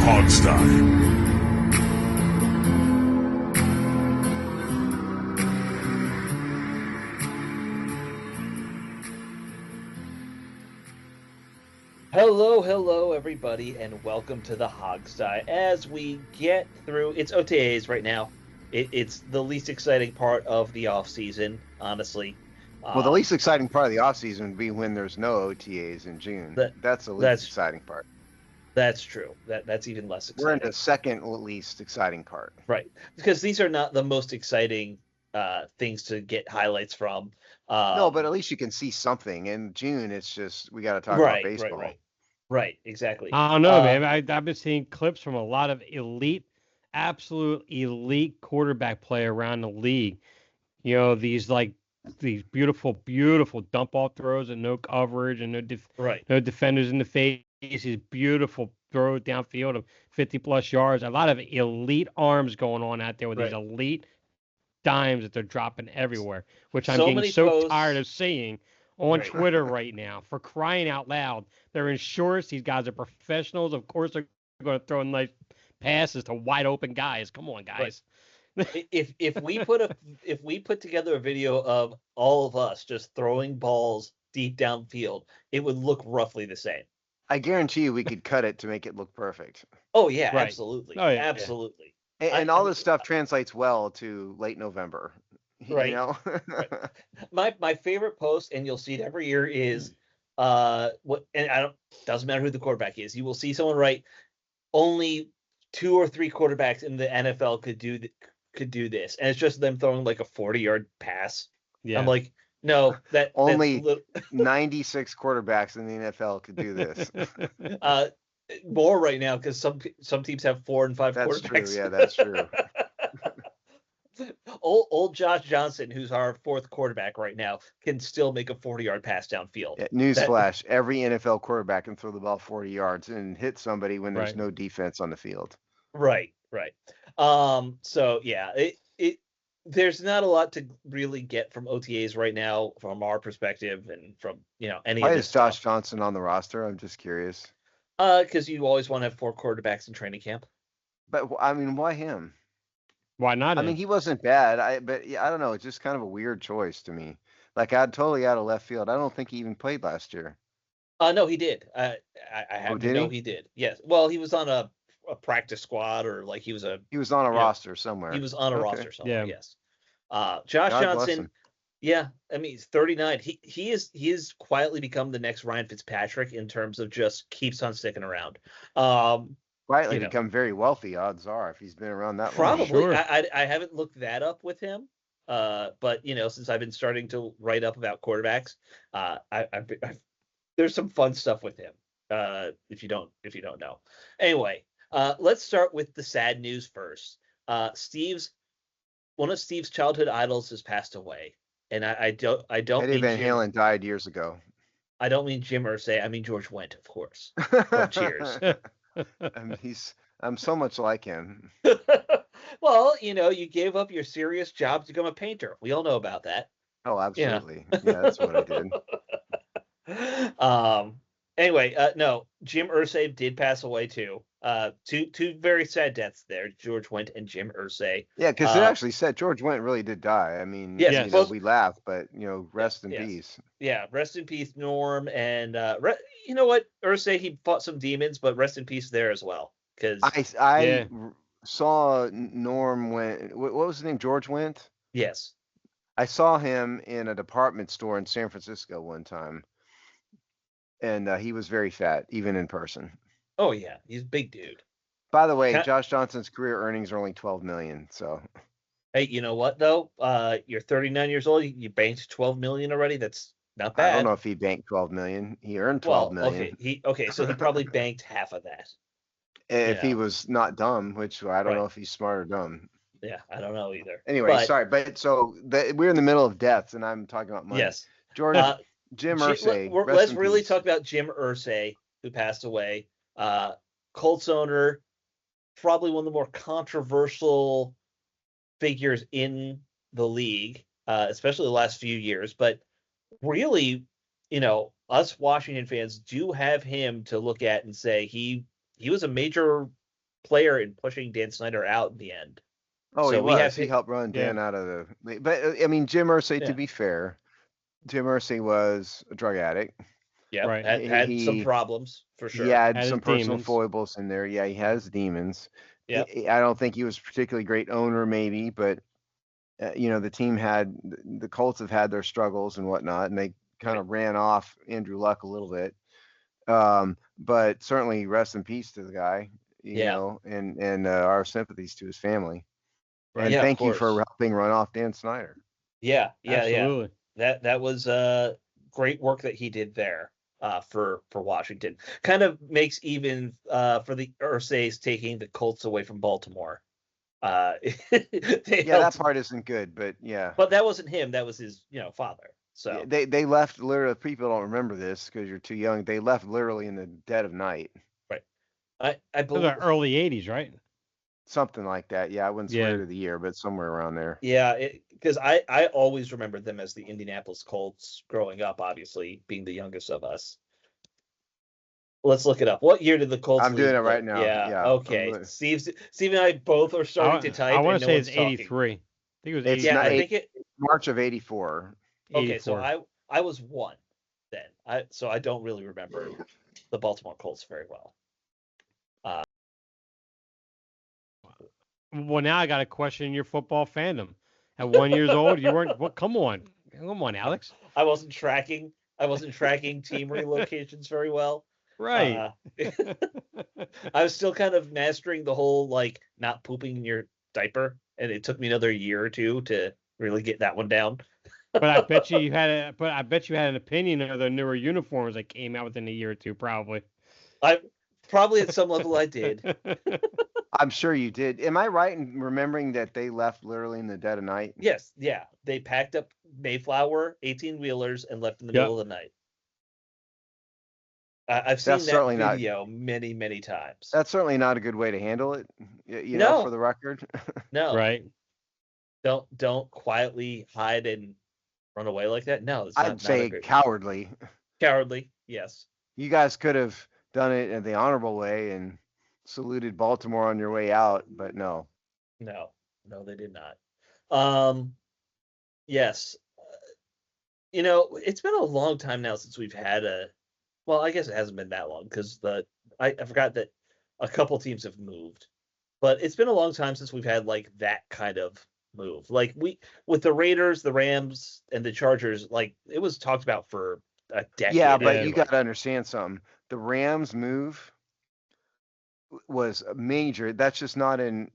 Hogstye. Hello, everybody, and welcome to the Hogstye. As we get through, it's OTAs right now. It's the least exciting part of the off season, honestly. Well, the least exciting part of the offseason would be when there's no OTAs in June. That's the least exciting part. That's true. That's even less exciting. We're in the second least exciting part. Right. Because these are not the most exciting things to get highlights from. No, but at least you can see something. In June, it's just we got to talk about baseball. Right, exactly. I don't know, man. I've been seeing clips from a lot of absolute elite quarterback play around the league. You know, these beautiful, beautiful dump off throws and no coverage and no defenders in the face. These beautiful throws downfield of 50 plus yards. A lot of elite arms going on out there with these elite dimes that they're dropping everywhere, which I'm getting so tired of seeing on Twitter right now. For crying out loud, they're in shorts. These guys are professionals. Of course, they're going to throw nice passes to wide open guys. Come on, guys. If we put together a video of all of us just throwing balls deep downfield, it would look roughly the same. I guarantee you we could cut it to make it look perfect. Oh yeah, absolutely. Oh, yeah, absolutely. And all this stuff translates well to late November. Right. You know? My favorite post, and you'll see it every year, is doesn't matter who the quarterback is. You will see someone write only 2 or 3 quarterbacks in the NFL could do this, and it's just them throwing like a 40-yard pass. Yeah. I'm like, no, only 96 quarterbacks in the NFL could do this. More right now because some teams have 4 and 5 quarterbacks. That's true. Yeah, that's true. Old Josh Johnson, who's our 4th quarterback right now, can still make a 40-yard pass downfield. Yeah, newsflash: every NFL quarterback can throw the ball 40 yards and hit somebody when there's no defense on the field. Right. So yeah, there's not a lot to really get from OTAs right now, from our perspective, and from any. Why is Josh Johnson on the roster? I'm just curious. Because you always want to have 4 quarterbacks in training camp. But I mean, why him? Why not? I mean, he wasn't bad. I don't know. It's just kind of a weird choice to me. Like, I'm totally out of left field. I don't think he even played last year. No, he did. I have to know he did. Yes. Well, he was on a practice squad, or like he was on a roster somewhere. He was on a roster somewhere. Yeah. Yes. Josh Johnson. Yeah, I mean, he's 39. He is quietly become the next Ryan Fitzpatrick in terms of just keeps on sticking around. Quietly become very wealthy, odds are, if he's been around that long. Probably. Sure. I haven't looked that up with him. But since I've been starting to write up about quarterbacks, there's some fun stuff with him. If you don't know. Anyway, let's start with the sad news first. One of Steve's childhood idols has passed away, and I don't. Eddie Van Halen died years ago. I don't mean Jim Irsay. I mean George Wendt, of course. Cheers. I'm so much like him. Well, you gave up your serious job to become a painter. We all know about that. Oh, absolutely. Yeah, that's what I did. Anyway, no, Jim Irsay did pass away too. Two very sad deaths there, George Wendt and Jim Irsay. Yeah, because it actually said George Wendt really did die. I mean, we laugh, but rest in peace. Yeah, rest in peace, Norm, and you know what, Irsay, he fought some demons, but rest in peace there as well. Because I saw Norm what was his name? George Wendt? Yes. I saw him in a department store in San Francisco one time. And he was very fat, even in person. Oh yeah, he's a big dude. By the way, Josh Johnson's career earnings are only $12 million. So, hey, you know what though? You're 39 years old. You banked $12 million already. That's not bad. I don't know if he banked $12 million. He earned $12 million. Okay, so he probably banked half of that. If he was not dumb, which I don't know if he's smart or dumb. Yeah, I don't know either. Anyway, sorry, but so we're in the middle of deaths, and I'm talking about money. Yes, George. Jim Irsay. Let's really talk about Jim Irsay, who passed away. Colts owner, probably one of the more controversial figures in the league, especially the last few years. But really, us Washington fans do have him to look at and say he was a major player in pushing Dan Snyder out in the end. Oh, So he we have was. He helped run Yeah. Dan out of the. But I mean, Jim Irsay. Yeah. To be fair, Jim Irsay was a drug addict. yeah, Right. had some problems for He sure. had Had his some personal demons. foibles in there. Yeah, he has demons. Yeah. I don't think he was a particularly great owner, maybe, but the team the Colts have had their struggles and whatnot, and they kind of ran off Andrew Luck a little bit. But certainly rest in peace to the guy, Yeah. and our sympathies to his family. Right. And Yeah, of thank you for course. helping run off Dan Snyder. Yeah. Absolutely. That was great work that he did there for Washington. Kind of makes even for the Ursays taking the Colts away from Baltimore. They Yeah, that helped, part isn't good, but yeah. but that wasn't him. That was his father. So They left literally. People don't remember this because you're too young. They left literally in the dead of night, right. I Those believe. are early 80s, right? something like that. Yeah, I wouldn't Yeah. swear to the year, but somewhere around there. Yeah, because I always remembered them as the Indianapolis Colts growing up. Obviously, being the youngest of us. Let's look it up. What year did the Colts I'm leave? doing it right now. Yeah. Yeah. Okay. Steve and I both are starting to type. I want and to no say one's it's talking. 83. I think it was It's 83. Yeah, not I think it. March of '84. Okay, so 84. I was one then. So I don't really remember the Baltimore Colts very well. Well, now I got to question your football fandom. At 1 year old, you weren't. Well, come on, Alex. I wasn't tracking team relocations very well. Right. I was still kind of mastering the whole like not pooping in your diaper, and it took me another year or two to really get that one down. But I bet you had an opinion of the newer uniforms that came out within a year or two, probably. I probably at some level I did. I'm sure you did. Am I right in remembering that they left literally in the dead of night? Yes, yeah. They packed up Mayflower 18-wheelers and left in the Yep. middle of the night. I've seen That's that certainly not- video many, many times. That's certainly not a good way to handle it. You No. know, for the record. No, Right. don't quietly hide and run away like that. No, it's not, I'd say not a great, cowardly. cowardly. Yes. You guys could have done it in the honorable way and saluted Baltimore on your way out, but no. No, they did not. Yes. It's been a long time now since we've had well, I guess it hasn't been that long because I forgot that a couple teams have moved, but it's been a long time since we've had like that kind of move. Like with the Raiders, the Rams, and the Chargers, like it was talked about for a decade. Yeah, but anyway. you got to understand something. The Rams move was major. That's just not in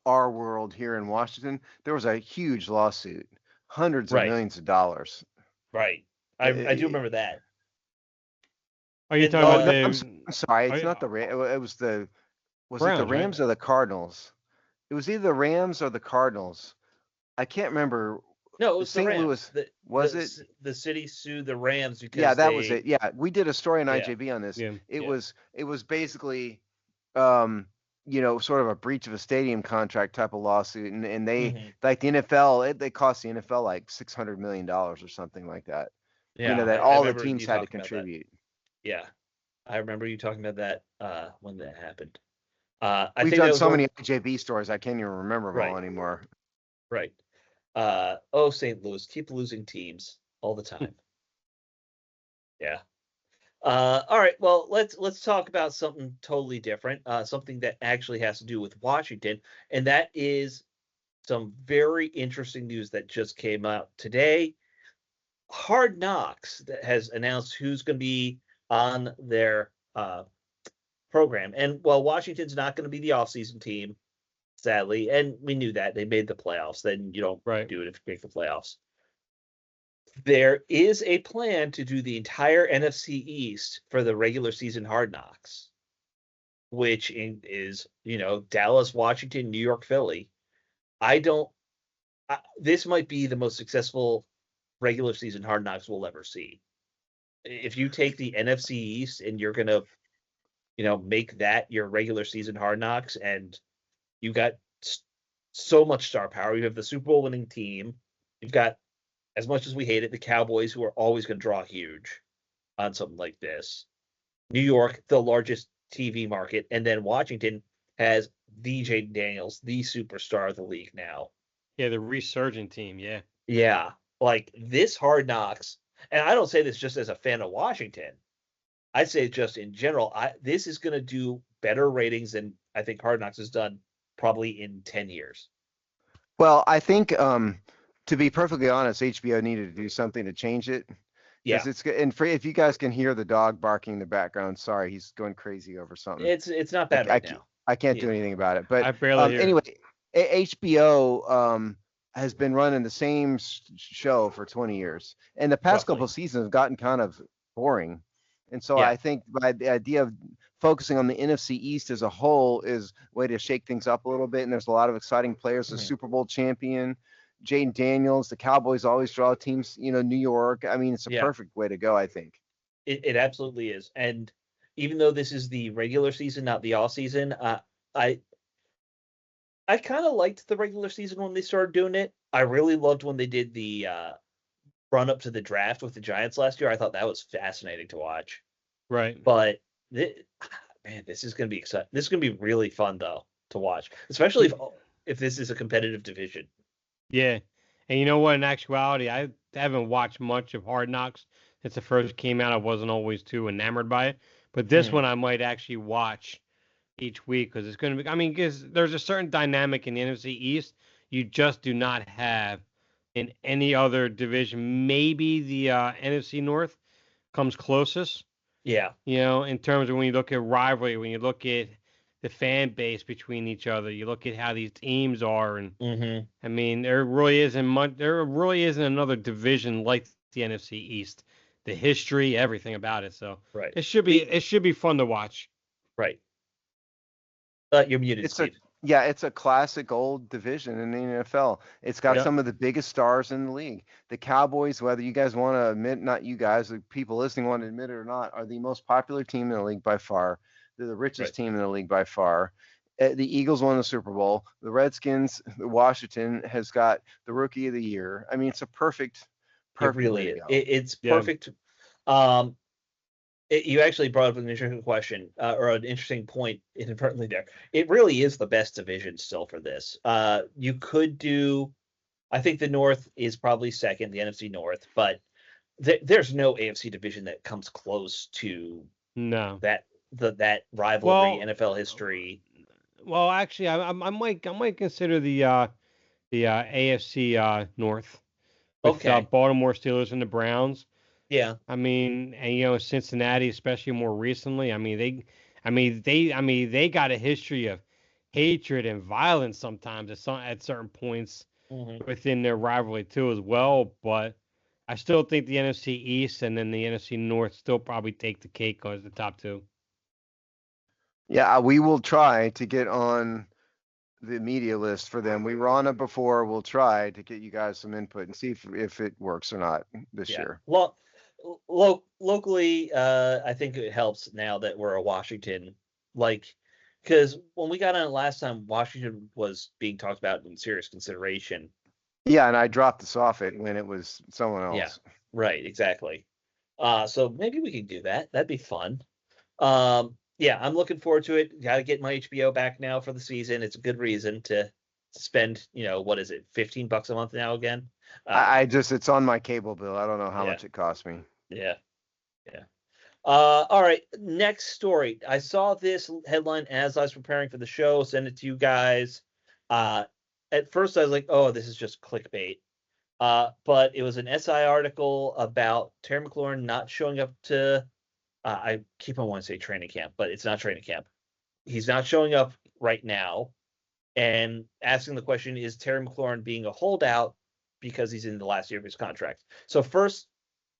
our world here in Washington. There was a huge lawsuit, hundreds of Right. millions of dollars. Right. I do remember that. Are you And, talking about I'm the? sorry, Are it's you- not the Rams. It was the Browns, right? Rams or the Cardinals? It was either the Rams or the Cardinals. I can't remember. No, it was the St. Rams. Louis, The city sued the Rams because Yeah, that was it. Yeah, we did a story on Yeah. IJB on this. Yeah. It Yeah. was basically sort of a breach of a stadium contract type of lawsuit, and they Mhm. like the NFL, they cost the NFL like $600 million or something like that. Yeah, That I all the remember teams you had to talking about that. contribute. Yeah, I remember you talking about that when that happened. We've think done that was so one- many IJB stories, I can't even remember them all Right. anymore. Right. St. Louis, keep losing teams all the time. Yeah. All right. Well, let's talk about something totally different. Something that actually has to do with Washington, and that is some very interesting news that just came out today. Hard Knocks that has announced who's going to be on their program, and well, Washington's not going to be the offseason team, sadly, and we knew that. They made the playoffs. Then you don't Right. do it if you make the playoffs. There is a plan to do the entire NFC East for the regular season Hard Knocks, which is Dallas, Washington, New York, Philly. This might be the most successful regular season Hard Knocks we'll ever see. If you take the NFC East and you're gonna make that your regular season Hard Knocks, and you got so much star power. You have the Super Bowl winning team. You've got, as much as we hate it, the Cowboys, who are always going to draw huge on something like this. New York, the largest TV market, and then Washington, has DJ Daniels, the superstar of the league now. Yeah, the resurgent team. Yeah. Yeah, like this Hard Knocks, and I don't say this just as a fan of Washington. I say just in general, this is going to do better ratings than I think Hard Knocks has done probably in 10 years. Well, I think to be perfectly honest, HBO needed to do something to change it. Yeah, Because if you guys can hear the dog barking in the background, sorry, he's going crazy over something. it's not bad right now. I can't Yeah. do anything about it. But I barely hear. anyway, HBO has been running the same show for 20 years, and the past Roughly. couple of seasons have gotten kind of boring. And so Yeah. I think by the idea of focusing on the NFC East as a whole is a way to shake things up a little bit. And there's a lot of exciting players. The Super Bowl champion, Jaden Daniels, the Cowboys always draw teams, New York. I mean, it's a perfect way to go, I think. It absolutely is. And even though this is the regular season, not the off season, I kind of liked the regular season when they started doing it. I really loved when they did the run up to the draft with the Giants last year. I thought that was fascinating to watch. Right. But man, this is going to be exciting. This is going to be really fun though to watch, especially if this is a competitive division. Yeah. And you know what? In actuality, I haven't watched much of Hard Knocks since it first came out. I wasn't always too enamored by it. But this one I might actually watch each week because it's going to be, I mean, because there's a certain dynamic in the NFC East you just do not have in any other division. Maybe the NFC North comes closest. Yeah. In terms of when you look at rivalry, when you look at the fan base between each other, you look at how these teams are, and I mean, there really isn't another division like the NFC East. The history, everything about it. So right. It should be fun to watch. Right. You're muted, Steve. It's a classic old division in the NFL. It's got some of the biggest stars in the league. The Cowboys, whether you guys want to admit, not you guys, the people listening want to admit it or not, are the most popular team in the league by far. They're the richest team in the league by far. The Eagles won the Super Bowl. The Redskins, Washington has got the Rookie of the Year. I mean, it's a perfect it really way is. to go. It's perfect. You actually brought up an interesting question or an interesting point inadvertently there. It really is the best division still for this. You could do, I think the North is probably second, the NFC North, but there's no AFC division that comes close to that rivalry, NFL history. Well, actually, I might consider the AFC North with Baltimore Steelers and the Browns. Yeah. I mean, and Cincinnati, especially more recently. I mean, they got a history of hatred and violence sometimes at certain points within their rivalry too as well. But I still think the NFC East and then the NFC North still probably take the cake as the top two. Yeah, we will try to get on the media list for them. We were on it before. We'll try to get you guys some input and see if it works or not this year. Well, locally, I think it helps now that we're a Washington, because when we got on it last time, Washington was being talked about in serious consideration. Yeah, and I dropped the soffit when it was someone else. Yeah, right, exactly. So maybe we can do that. That'd be fun. Yeah, I'm looking forward to it. Got to get my HBO back now for the season. It's a good reason to spend, what is it, $15 a month now again? It's on my cable bill. I don't know how much it cost me. Yeah. All right, next story. I saw this headline as I was preparing for the show, send it to you guys. At first I was like, oh, this is just clickbait. But it was an SI article about Terry McLaurin not showing up to I keep on wanting to say training camp, but it's not training camp. He's not showing up right now, and asking the question, is Terry McLaurin being a holdout because he's in the last year of his contract? So first,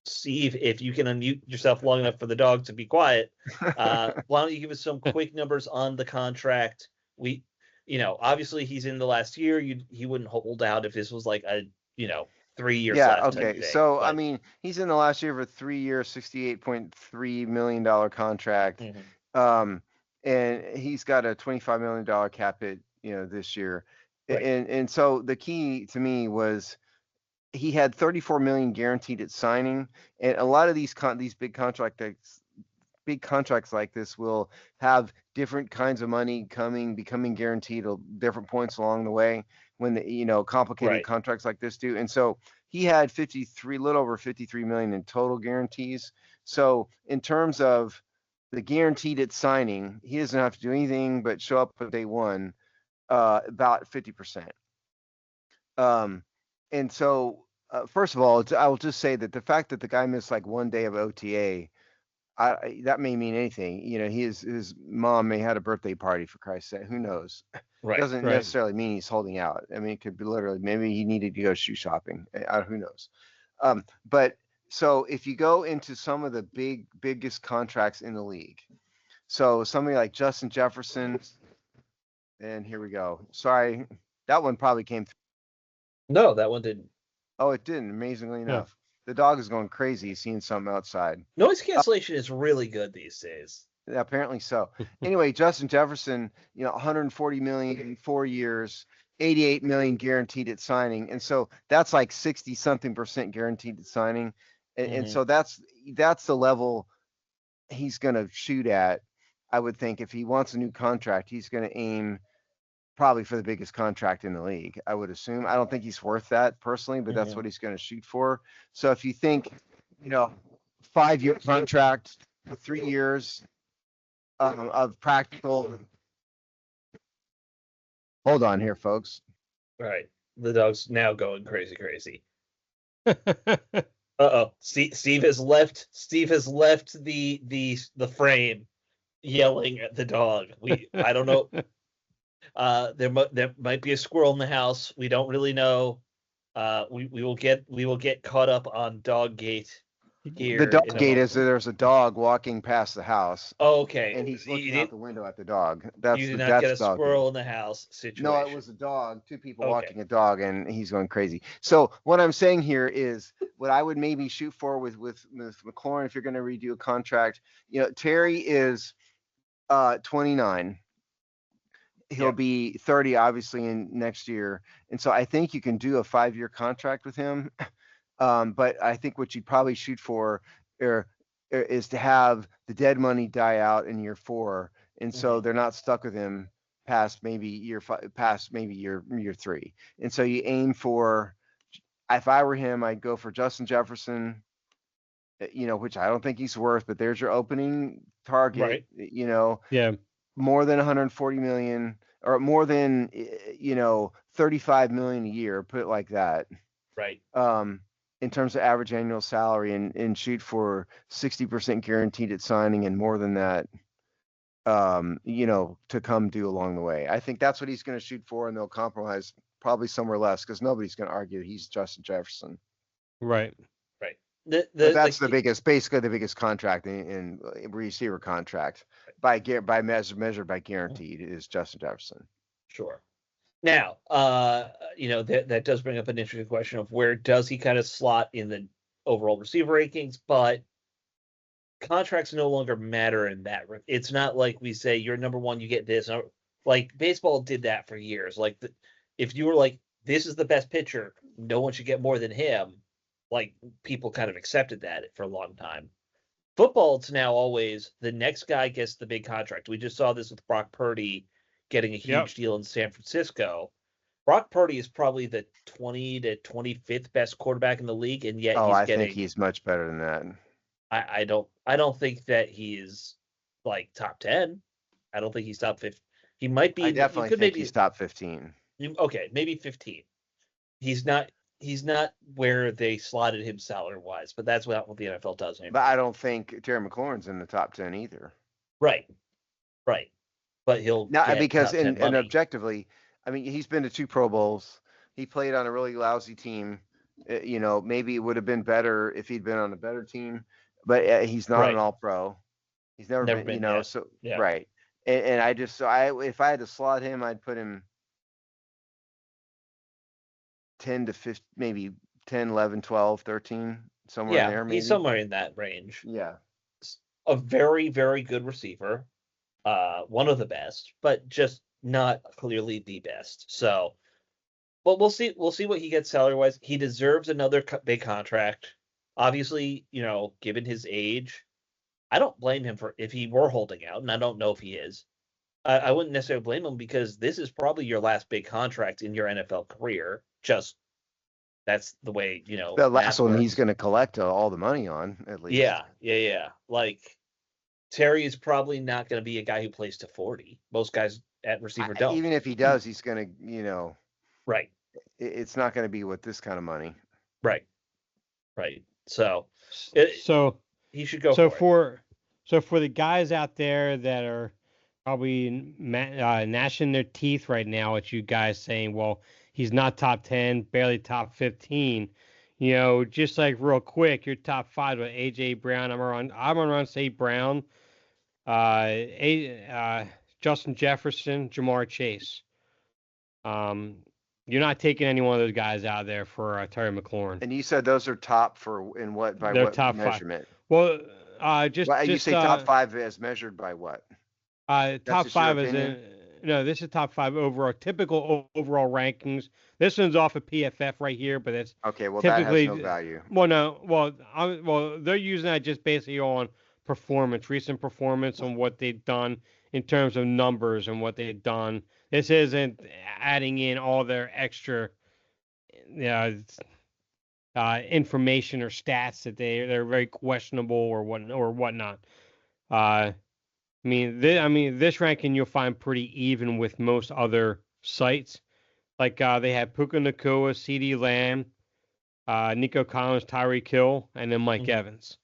Steve, if you can unmute yourself long enough for the dog to be quiet, why don't you give us some quick numbers on the contract? Obviously he's in the last year. He wouldn't hold out if this was like a 3 years left. Okay. So I mean, he's in the last year of a 3-year, $68.3 million contract. And he's got a $25 million cap hit, this year. Right. And so the key to me was he had $34 million guaranteed at signing, and a lot of these big contracts like this will have different kinds of money becoming guaranteed at different points along the way when complicated Right. contracts like this do. And so he had little over 53 million in total guarantees. So in terms of the guaranteed at signing, he doesn't have to do anything but show up on day one, about 50%. And so, first of all, I will just say that the fact that the guy missed like one day of OTA, that may mean anything. His mom may had a birthday party, for Christ's sake. Who knows? Right. Doesn't Right. necessarily mean he's holding out. I mean, it could be literally maybe he needed to go shoe shopping. Who knows? But so if you go into some of the biggest contracts in the league, so somebody like Justin Jefferson, and here we go. Sorry, that one probably came. No, that one didn't. Oh, it didn't. Amazingly Yeah. enough, the dog is going crazy. He's seeing something outside. Noise cancellation is really good these days. Apparently so. Anyway, Justin Jefferson, 140 million in 4 years, 88 million guaranteed at signing, and so that's like 60 something percent guaranteed at signing, and so that's the level he's going to shoot at. I would think if he wants a new contract, he's going to aim probably for the biggest contract in the league. I would assume. I don't think he's worth that personally, but that's what he's going to shoot for. So if you think, 5-year contract for 3 years. Of practical. Hold on here, folks. Right. The dog's now going crazy. Uh-oh. Steve has left the frame yelling at the dog. I don't know. There might be a squirrel in the house. We don't really know. We will get caught up on dog gate here. The dog gate is there's a dog walking past the house. Oh, okay. And he's looking out the window at the dog. You did not get a squirrel in the house situation. No, it was a dog. 2 people walking a dog, and he's going crazy. So what I'm saying here is what I would maybe shoot for with McLaurin if you're going to redo a contract. Terry is 29. He'll be 30 obviously in next year, and so I think you can do a 5-year contract with him. But I think what you'd probably shoot for is to have the dead money die out in year 4, and so they're not stuck with him past maybe year 5, past maybe year 3. And so you aim for. If I were him, I'd go for Justin Jefferson. Which I don't think he's worth, but there's your opening target. Right. Yeah. More than 140 million, or more than 35 million a year. Put it like that. Right. In terms of average annual salary, and shoot for 60% guaranteed at signing and more than that, to come due along the way. I think that's what he's going to shoot for, and they'll compromise probably somewhere less because nobody's going to argue he's Justin Jefferson. Right. That's basically the biggest contract in receiver contract measured by guaranteed is Justin Jefferson. Sure. Now, that does bring up an interesting question of where does he kind of slot in the overall receiver rankings, but contracts no longer matter in that. It's not like we say you're number 1, you get this. Like baseball did that for years. Like if you were like, this is the best pitcher, no one should get more than him. Like people kind of accepted that for a long time. Football, it's now always the next guy gets the big contract. We just saw this with Brock Purdy getting a huge deal in San Francisco. Brock Purdy is probably the 20 to 25th best quarterback in the league, and yet I think he's much better than that. I don't think that he's like top 10. I don't think he's top 15. He might be. I definitely think he's top 15. Okay, maybe 15. He's not where they slotted him salary wise, but that's what the NFL does anymore. But I don't think Terry McLaurin's in the top 10 either. Right. But he'll because and objectively, I mean, he's been to 2 Pro Bowls. He played on a really lousy team. Maybe it would have been better if he'd been on a better team, but he's not an All-Pro. He's never been right. And if I had to slot him, I'd put him 10 to 15, maybe 10, 11, 12, 13, somewhere in there. Maybe. He's somewhere in that range. Yeah. A very, very good receiver. One of the best, but just not clearly the best. So, but we'll see what he gets salary-wise. He deserves another big contract. Obviously, given his age, I don't blame him for if he were holding out, and I don't know if he is. I wouldn't necessarily blame him because this is probably your last big contract in your NFL career. Just that's the way, The last math one works. he's going to collect all the money on, at least. Yeah. Like Terry is probably not going to be a guy who plays to 40. Most guys at receiver don't. Even if he does, he's going to, Right. It's not going to be with this kind of money. Right. So he should go So for the guys out there that are probably gnashing their teeth right now at you guys saying, well, he's not top 10, barely top 15. Just like real quick, your top 5 with A.J. Brown. I'm around St. Brown, Justin Jefferson, Jamar Chase. You're not taking any one of those guys out there for Terry McLaurin. And you said those are top by what top measurement? 5. Well, you say top 5 as measured by what? Top 5 is this is top 5 overall, typical overall rankings. This one's off of PFF right here, but it's okay. Well, typically, that has no value. Well, no, well, they're using that just basically on recent performance, on what they've done in terms of numbers and what they've done. This isn't adding in all their extra, information or stats that they're very questionable or whatnot. This ranking you'll find pretty even with most other sites. Like they have Puka Nacua, CeeDee Lamb, Nico Collins, Tyreek Hill, and then Mike Evans.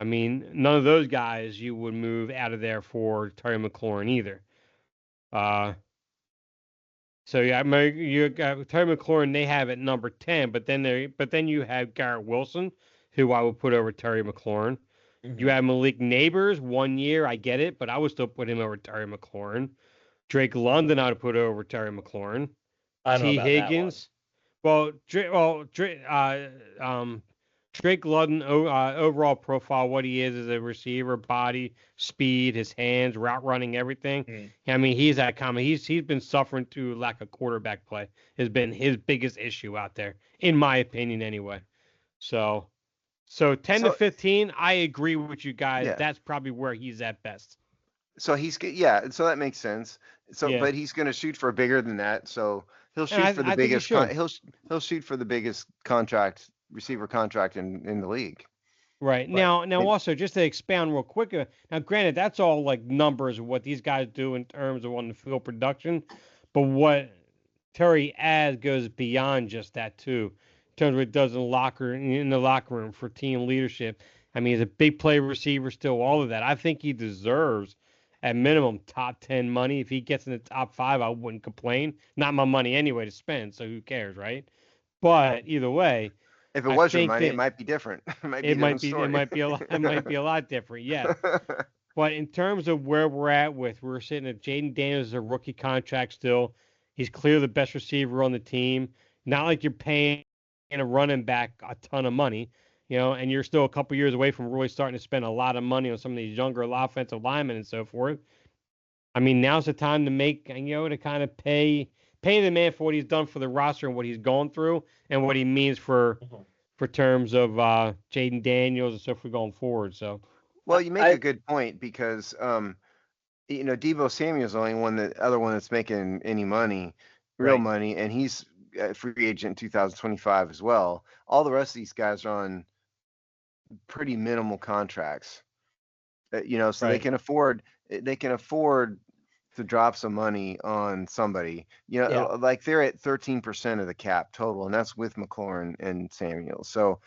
None of those guys you would move out of there for Terry McLaurin either. You got Terry McLaurin. They have at number 10, but then you have Garrett Wilson, who I would put over Terry McLaurin. Mm-hmm. You have Malik Neighbors, 1 year, I get it, but I would still put him over Terry McLaurin. Drake London, I would put over Terry McLaurin. I don't know about Higgins. Drake London overall profile, what he is as a receiver, body, speed, his hands, route running, everything. He's that common. He's been suffering through lack of quarterback play. Has been his biggest issue out there, in my opinion, anyway. So 10 to 15, I agree with you guys. Yeah. That's probably where he's at best. So so that makes sense. But he's going to shoot for bigger than that. So he'll shoot for the biggest. He'll shoot for the biggest receiver contract in the league. Right. Now also just to expound real quick. Now, granted, that's all like numbers of what these guys do in terms of on the field production, but what Terry adds goes beyond just that too. In terms of what it does in the locker room for team leadership. He's a big play receiver still, all of that. I think he deserves at minimum top 10 money. If he gets in the top 5, I wouldn't complain. Not my money anyway to spend, so who cares, right? But either way, if it was your money, it might be different. It might be a lot different, yeah. But in terms of where we're at we're sitting at Jaden Daniels as a rookie contract still. He's clearly the best receiver on the team. Not like you're paying a running back a ton of money, and you're still a couple years away from really starting to spend a lot of money on some of these younger offensive linemen and so forth. Now's the time to make, to kind of pay the man for what he's done for the roster and what he's gone through and what he means for terms of Jaden Daniels and so forth going forward. So, well, you make a good point because Deebo Samuel's the only other one that's making any money, real money, and he's a free agent in 2025 as well. All the rest of these guys are on pretty minimal contracts, so they can afford to drop some money on somebody. Like they're at 13% of the cap total, and that's with McLaurin and Samuel. So,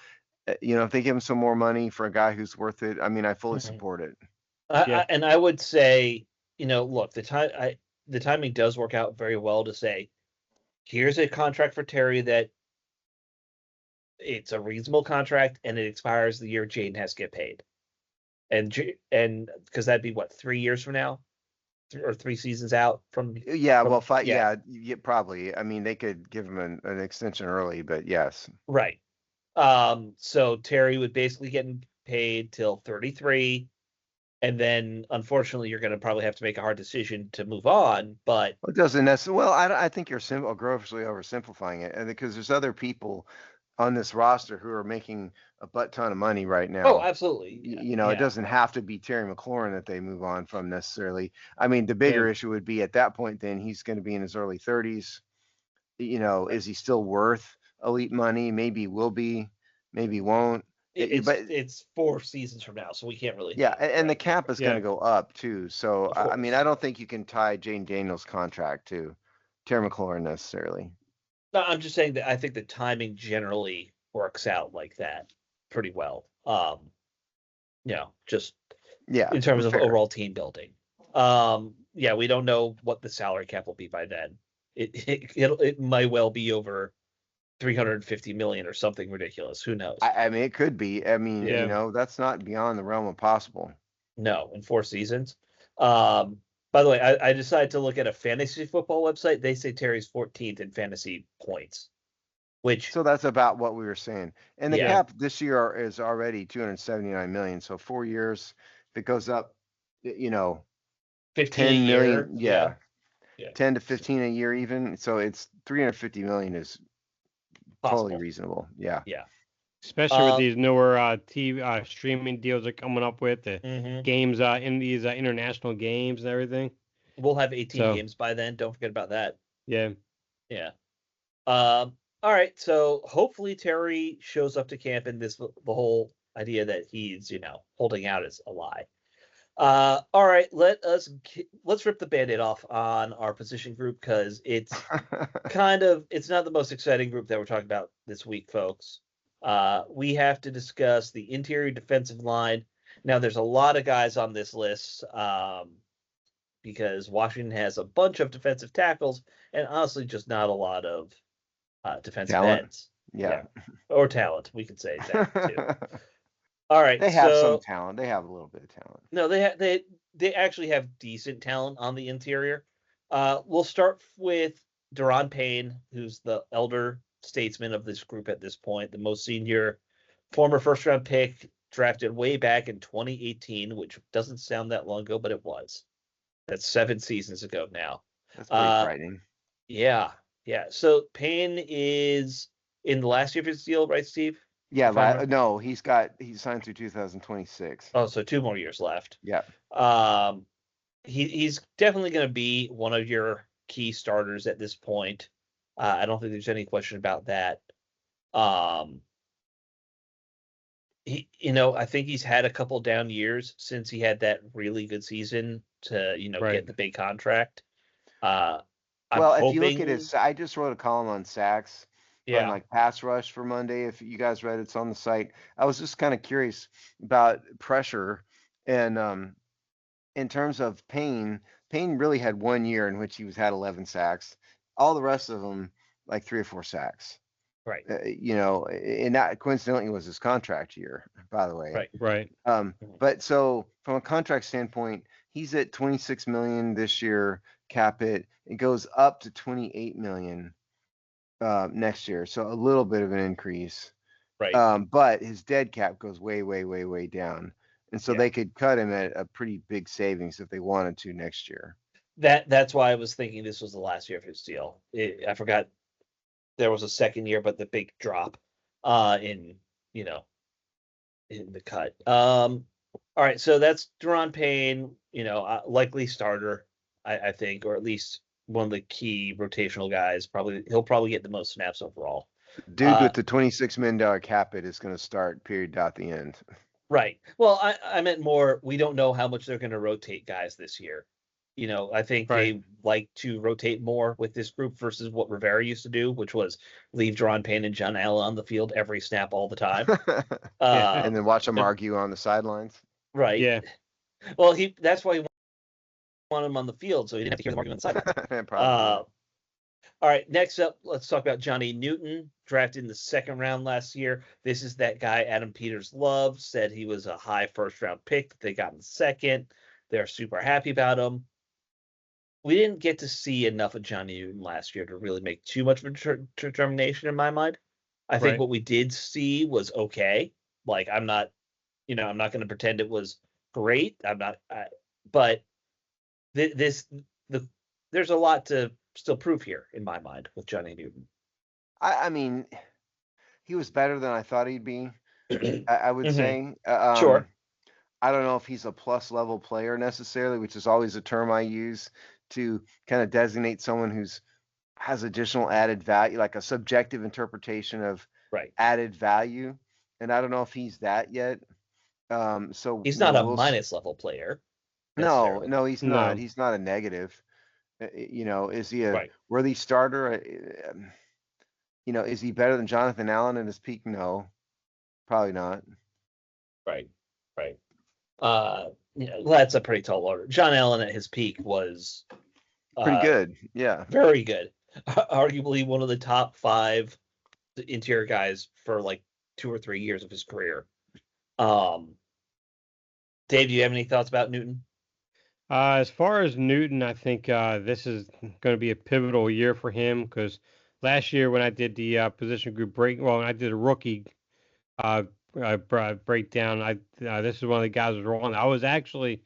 if they give him some more money for a guy who's worth it, I fully support it. And I would say, look, the timing does work out very well to say, here's a contract for Terry that it's a reasonable contract and it expires the year Jaden has to get paid. And because that'd be 3 years from now? Or 3 seasons out from 5. Yeah, probably. They could give him an extension early, but yes. Right. So Terry would basically get paid till 33, and then unfortunately you're going to probably have to make a hard decision to move on. But it doesn't necessarily. Well, I think you're grossly oversimplifying it, and because there's other people on this roster who are making a butt ton of money right Oh, now. absolutely. You know, it doesn't have to be Terry McLaurin that they move on from necessarily. I mean, the bigger issue would be at that point, then he's going to be in his early 30s. You know, is he still worth elite money? Maybe he will be, maybe he won't. But It's 4 seasons from now, so we can't really yeah, know. and the cap is going to go up too. So Of I mean, course. I don't think you can tie Jane Daniels' contract to Terry McLaurin necessarily. No, I'm just saying that I think the timing generally works out like that pretty well. Just Yeah, in terms of fair. overall team building. Yeah, we don't know what the salary cap will be by then. It might well be over 350 million or something ridiculous. Who knows? I mean, it could be. I mean, Yeah. you know, that's not beyond the realm of possible. No, in 4 seasons. By the way, I decided to look at a fantasy football website. They say Terry's 14th in fantasy points, which So that's about what we were saying. And the yeah, cap this year is already 279 million. So 4 years, if it goes up, you know, 15 a 10 year. million, Yeah. 10 to 15 a year even. So it's 350 million is totally Possible. reasonable. Yeah. Yeah. Especially with these newer TV streaming deals they're coming up with, the games in these international games and everything. We'll have 18 games by then. Don't forget about that. Yeah. Yeah. All right. So hopefully Terry shows up to camp, and the whole idea that he's holding out is a lie. All right. Let's rip the Band-Aid off on our position group, because it's it's not the most exciting group that we're talking about this week, folks. We have to discuss the interior defensive line. Now, there's a lot of guys on this list, because Washington has a bunch of defensive tackles and honestly just not a lot of defensive talent. ends. Yeah. Or talent, we could say that too. All right. They have some talent. They have a little bit of talent. No, they actually have decent talent on the interior. We'll start with Deron Payne, who's the elder statesman of this group at this point, the most senior, former first-round pick, drafted way back in 2018, which doesn't sound that long ago, but it was. That's 7 seasons ago now. That's pretty frightening. Yeah. So Payne is in the last year of his deal, right, Steve? Yeah, no, he's signed through 2026. Oh, so 2 more years left. Yeah. He's definitely going to be one of your key starters at this point. I don't think there's any question about that. I think he's had a couple down years since he had that really good season to, get the big contract. Well, if you look at his, I just wrote a column on sacks, on like pass rush for Monday. If you guys read it, it's on the site. I was just kind of curious about pressure, and in terms of Payne really had 1 year in which he had 11 sacks. All the rest of them, like 3 or 4 sacks. Right. And that coincidentally was his contract year, by the way. Right. But so from a contract standpoint, he's at 26 million this year cap hit. It goes up to 28 million next year, so a little bit of an increase. Right. But his dead cap goes way, way, way, way down, and so they could cut him at a pretty big savings if they wanted to next year. That's why I was thinking this was the last year of his deal. I forgot there was a second year, but the big drop in the cut. All right, so that's Deron Payne, likely starter, I think, or at least one of the key rotational guys. He'll probably get the most snaps overall. Dude with the $26 million cap hit is going to start period dot the end. Right. Well, I meant more. We don't know how much they're going to rotate guys this year. I think they like to rotate more with this group versus what Rivera used to do, which was leave Deron Payne and John Allen on the field every snap all the time. And then watch them argue on the sidelines. Right. Yeah. Well, that's why he wanted him on the field, so he didn't have to hear them arguing on the sidelines. Probably. All right, next up, let's talk about Johnny Newton, drafted in the 2nd round last year. This is that guy Adam Peters loved, said he was a high first-round pick that they got in 2nd. They're super happy about him. We didn't get to see enough of Johnny Newton last year to really make too much of a determination in my mind. I think what we did see was okay. Like, I'm not going to pretend it was great. But there's a lot to still prove here in my mind with Johnny Newton. I mean, he was better than I thought he'd be. I would Mhm. say. Sure. I don't know if he's a plus level player necessarily, which is always a term I use to kind of designate someone who's has additional added value, like a subjective interpretation of Right. added value. And I don't know if he's that yet. So He's not a we'll minus level player no, necessarily. no, he's not. No. He's not a negative. Is he a Right. worthy starter? Is he better than Jonathan Allen in his peak? No, probably not. Right. Right. That's a pretty tall order. John Allen at his peak was Pretty uh, good. Yeah. very good. Arguably one of the top 5 interior guys for like 2 or 3 years of his career. Dave, do you have any thoughts about Newton? As far as Newton, I think this is going to be a pivotal year for him because last year when I did the position group when I did a rookie uh, breakdown, this is one of the guys who was wrong. I was actually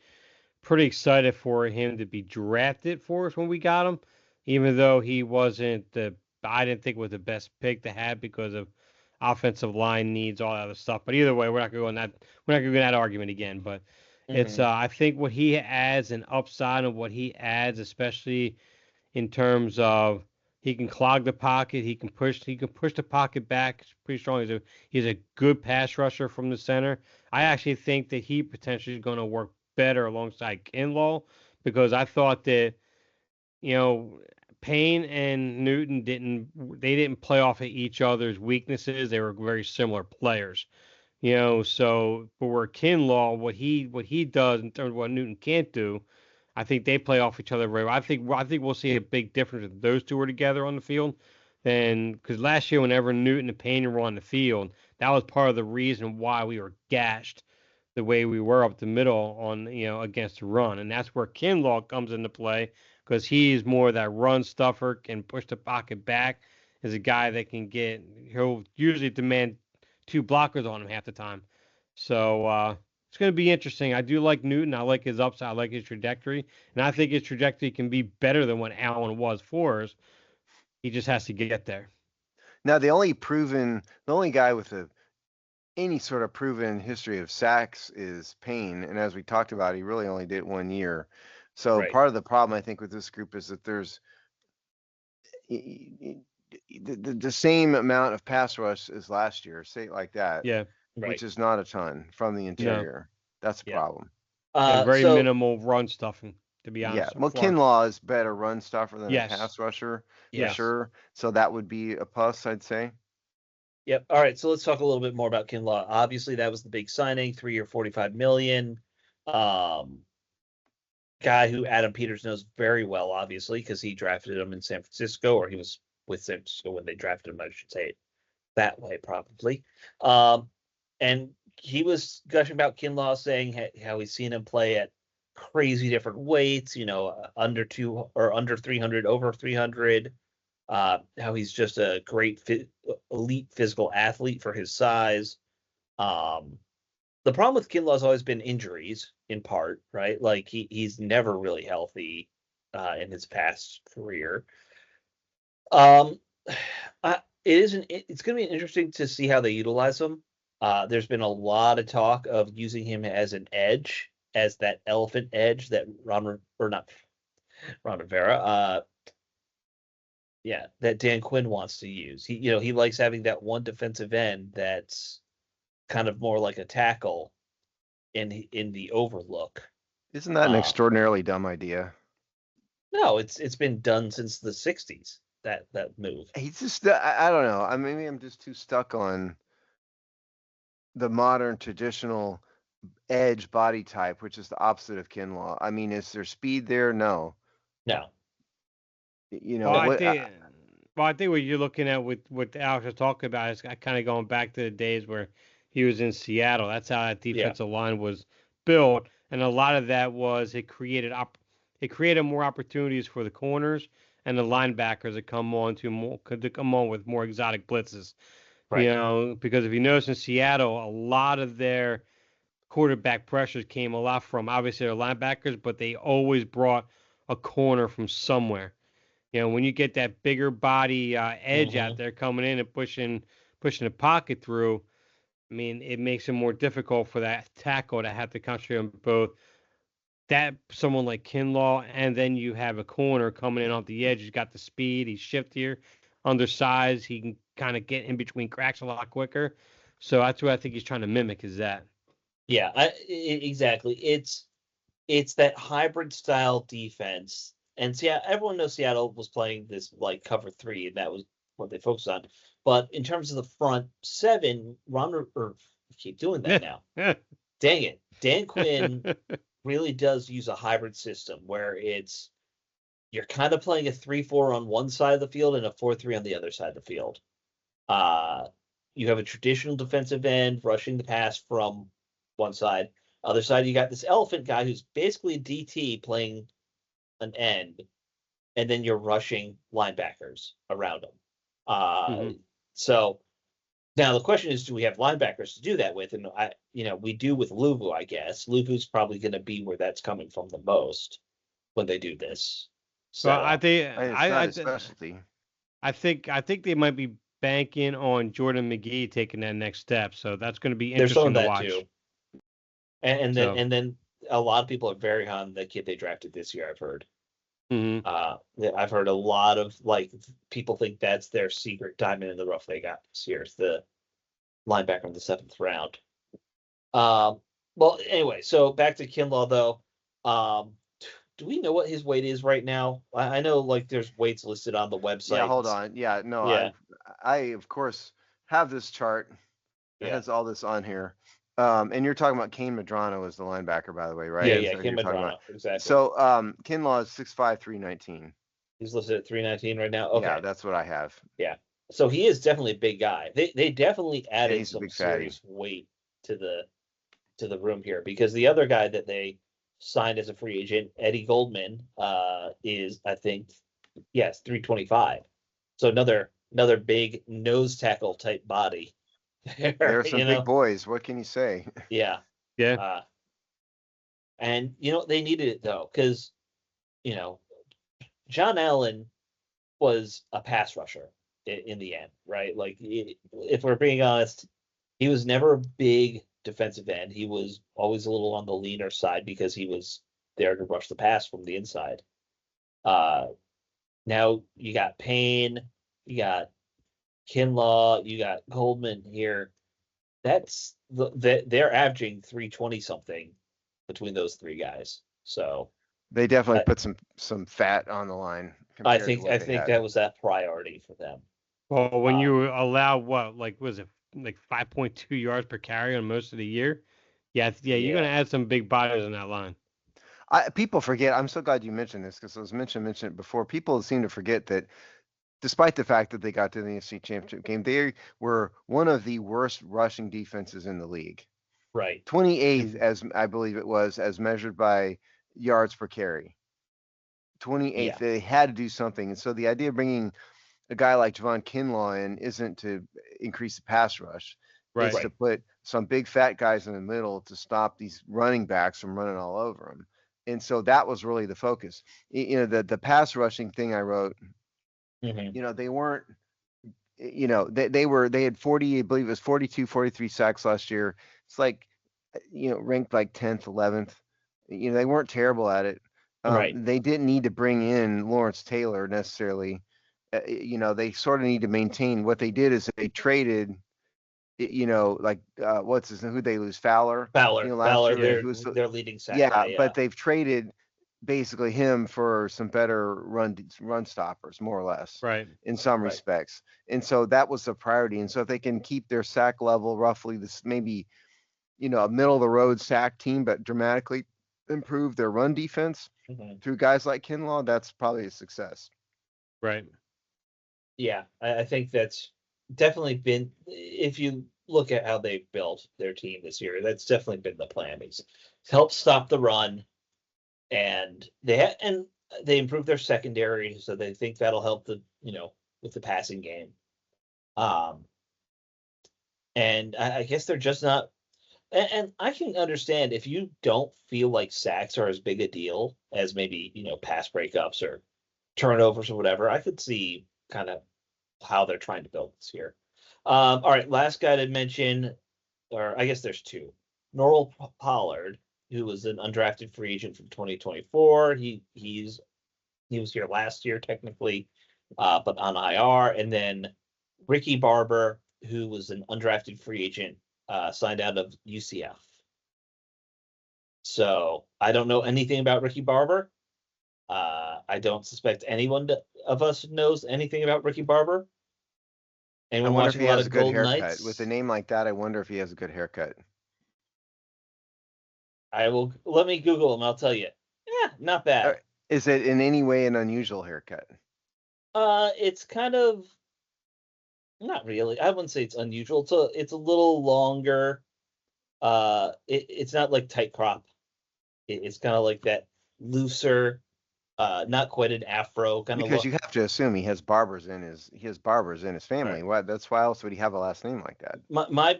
pretty excited for him to be drafted for us when we got him, even though he wasn't I didn't think was the best pick to have because of offensive line needs, all that other stuff. But either way, we're not going to go in that. We're not going to go in that argument again. But it's Mm-hmm. I think what he adds and upside of what he adds, especially in terms of he can clog the pocket, he can push the pocket back pretty strong. He's a good pass rusher from the center. I actually think that he potentially is going to work better alongside Kinlaw because I thought that you know Payne and Newton didn't play off of each other's weaknesses. They were very similar players. So but where Kinlaw, what he does in terms of what Newton can't do, I think they play off each other very well. I think we'll see a big difference if those two are together on the field. Then because last year whenever Newton and Payne were on the field, that was part of the reason why we were gashed the way we were up the middle on against the run, and that's where Kinlaw comes into play because he's more that run stuffer, can push the pocket back, is a guy that he'll usually demand 2 blockers on him half the time. So it's going to be interesting. I do like Newton. I like his upside. I like his trajectory, and I think his trajectory can be better than what Allen was for us. He just has to get there. Now the only guy with any sort of proven history of sacks is Payne, and as we talked about, he really only did it 1 year. So Right. part of the problem I think with this group is that there's the same amount of pass rush as last year, say it like that, Yeah. Right. which is not a ton from the No. interior. That's a Yeah. problem. And very So minimal run stuffing, to be Yeah. honest, so Well, far. Kinlaw is better run stuffer than a Yes. pass rusher for yeah. Yes. sure. So that would be a plus, I'd say. Yep. All right. So let's talk a little bit more about Kinlaw. Obviously, that was the big signing, 3 year, $45 million. Guy who Adam Peters knows very well, obviously, because he drafted him in San Francisco, or he was with San Francisco when they drafted him. I should say it that way, probably. And he was gushing about Kinlaw, saying how he's seen him play at crazy different weights. Under 300, over 300. How he's just a great elite physical athlete for his size. The problem with Kinlaw's always been injuries, in part, right? Like he's never really healthy in his past career. Um, it's going to be interesting to see how they utilize him. There's been a lot of talk of using him as an edge, as that elephant edge that not Ron Rivera, that Dan Quinn wants to use. He likes having that one defensive end that's kind of more like a tackle in the overlook. Isn't that an extraordinarily dumb idea? No, it's been done since the 60s, that move. He's just, I don't know. Maybe I'm just too stuck on the modern traditional edge body type, which is the opposite of Kinlaw. Is there speed there? No. No. Well, I think what you're looking at with what Alex was talking about is kind of going back to the days where he was in Seattle. That's how that defensive line was built, and a lot of that was it created more opportunities for the corners and the linebackers to come on with more exotic blitzes. Right. Because if you notice in Seattle, a lot of their quarterback pressures came a lot from obviously their linebackers, but they always brought a corner from somewhere. When you get that bigger body edge out there coming in and pushing pushing the pocket through, I mean, it makes it more difficult for that tackle to have to concentrate on both that someone like Kinlaw, and then you have a corner coming in off the edge. He's got the speed. He's shiftier, undersized. He can kind of get in between cracks a lot quicker. So that's what I think he's trying to mimic is that. Yeah, exactly. It's that hybrid style defense. And everyone knows Seattle was playing this like cover three, and that was what they focused on. But in terms of the front seven, keep doing that now. Dang it. Dan Quinn really does use a hybrid system where you're kind of playing a 3-4 on one side of the field and a 4-3 on the other side of the field. You have a traditional defensive end rushing the pass from one side. Other side, you got this elephant guy who's basically a DT playing an end, and then you're rushing linebackers around him. So now the question is, do we have linebackers to do that with? And we do with Luvu, I guess. Luvu's probably going to be where that's coming from the most when they do this. So well, I think it's not his specialty. I think they might be banking on Jordan McGee taking that next step. So that's going to be interesting to watch. Too. And then a lot of people are very high on the kid they drafted this year, I've heard. I've heard a lot of people think that's their secret diamond in the rough they got this year. It's the linebacker in the 7th round. Well, anyway, so back to Kinlaw though. Do we know what his weight is right now? I know there's weights listed on the website. Yeah, hold on. Yeah, no, yeah. I of course have this chart. It has all this on here. And you're talking about Kane Medrano as the linebacker, by the way, right? Yeah, Kane Medrano, exactly. So Kinlaw is 6'5", 319. He's listed at 319 right now? Okay. Yeah, that's what I have. Yeah. So he is definitely a big guy. They definitely added some serious weight to the room here, because the other guy that they signed as a free agent, Eddie Goldman, is, I think, 325. So another big nose tackle type body. There are some big boys. What can you say? Yeah. Yeah. And they needed it though, because John Allen was a pass rusher in the end, right? If we're being honest, he was never a big defensive end. He was always a little on the leaner side because he was there to rush the pass from the inside. Now you got Payne, you got Kinlaw, you got Goldman here. That's they're averaging 320 something between those three guys. So they definitely put some fat on the line. I think that was that priority for them. Well, when you allow was it 5.2 yards per carry on most of the year? Yeah, you're going to add some big bodies on that line. People forget. I'm so glad you mentioned this, because it was mentioned it before. People seem to forget that despite the fact that they got to the NFC Championship game, they were one of the worst rushing defenses in the league. Right. 28th, as I believe it was, as measured by yards per carry. 28th. Yeah. They had to do something. And so the idea of bringing a guy like Javon Kinlaw in isn't to increase the pass rush. Right. It's to put some big fat guys in the middle to stop these running backs from running all over them. And so that was really the focus. The pass rushing thing I wrote, they weren't, they had 40, I believe it was 42, 43 sacks last year. It's ranked 10th, 11th. They weren't terrible at it. Right. They didn't need to bring in Lawrence Taylor necessarily. They sort of need to maintain. What they did is they traded, what's his name? Who they lose? Fowler. Fowler, their leading sack guy, but they've traded basically him for some better run stoppers, more or less, right, in some respects. And so that was the priority. And so if they can keep their sack level roughly this, maybe a middle of the road sack team, but dramatically improve their run defense through guys like Kinlaw, that's probably a success. Right. Yeah, I think that's definitely been, if you look at how they've built their team this year, that's definitely been the plan. Is help stop the run, and they improve their secondary, so they think that'll help with the passing game. And I guess they're just not. And I can understand if you don't feel like sacks are as big a deal as maybe pass breakups or turnovers or whatever. I could see kind of how they're trying to build this here. All right, last guy to mention, or I guess there's two. Norrell Pollard, who was an undrafted free agent from 2024. He was here last year technically, but on IR. And then Ricky Barber, who was an undrafted free agent, signed out of UCF. So I don't know anything about Ricky Barber. I don't suspect anyone of us knows anything about Ricky Barber. I Anyone wonder if watching he a lot has a of good Golden haircut. Knights? With a name like that, I wonder if he has a good haircut. Let me Google him. I'll tell you. Yeah, not bad. Is it in any way an unusual haircut? It's kind of not really. I wouldn't say it's unusual. It's a little longer. It's not like tight crop. It's kind of like that looser, not quite an afro kind of Because look. you have to assume he has barbers in his family. Right. Why? That's why else would he have a last name like that?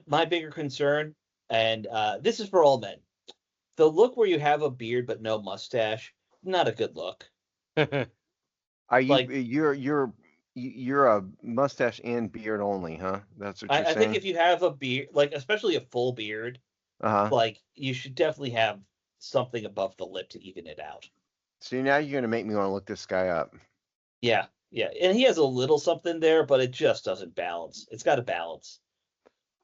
My bigger concern, and this is for all men, the look where you have a beard but no mustache, not a good look. Are you Like you're a mustache and beard only, huh? That's what you're I think saying? if you have a beard, like especially a full beard, Uh-huh. like you should definitely have something above the lip to even it out. So now you're gonna make me want to look this guy up. Yeah, yeah, and he has a little something there, but it just doesn't balance. It's got to balance.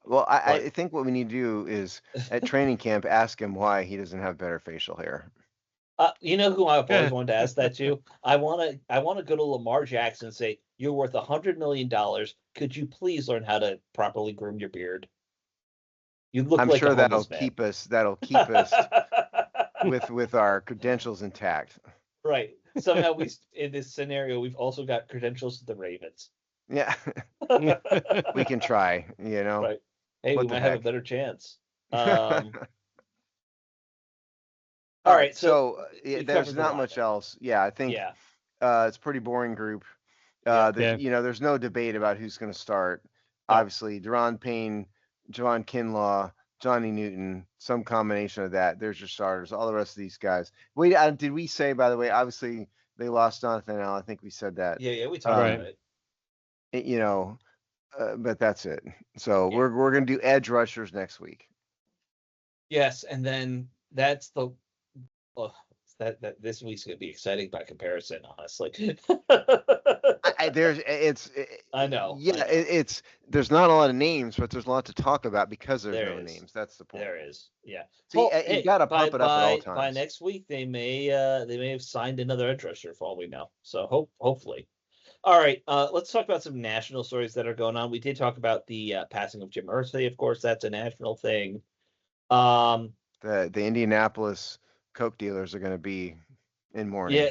Well, I But think what we need to do is at training camp ask him why he doesn't have better facial hair. you know who I've always wanted to ask that to? I want to go to Lamar Jackson and say, "You're worth $100 million. Could you please learn how to properly groom your beard? You look I'm like a sure homeless man." that'll keep us with our credentials intact. Right. Somehow in this scenario we've also got credentials to the Ravens. Yeah, we can try, you know. Right. Hey, we What the might have a heck? better chance. All All right, right, so so we there's covered the not much lineup. else. Yeah, I think Yeah. it's a pretty boring group. Yep. There's Yeah. there's no debate about who's going to start. No. Obviously, Deron Payne, Javon Kinlaw, Johnny Newton, some combination of that. There's your starters. All the rest of these guys. Wait, did we say, by the way? Obviously, they lost Jonathan Allen. I think we said that. Yeah, we talked about Right. it. You know, but that's it. So Yeah. we're gonna do edge rushers next week. Yes, and then that's the that this week's gonna be exciting by comparison, honestly. I know. It's there's not a lot of names, but there's a lot to talk about because there's There no is. names. That's the point. There is. Yeah. See, Well, you hey, got to by pump it up at all by times. next week they may have signed another edge rusher for all we know. So hopefully. All right, let's talk about some national stories that are going on. We did talk about the passing of Jim Irsay, of course. That's a national thing. Um, The Indianapolis Coke dealers are going to be in mourning. yeah,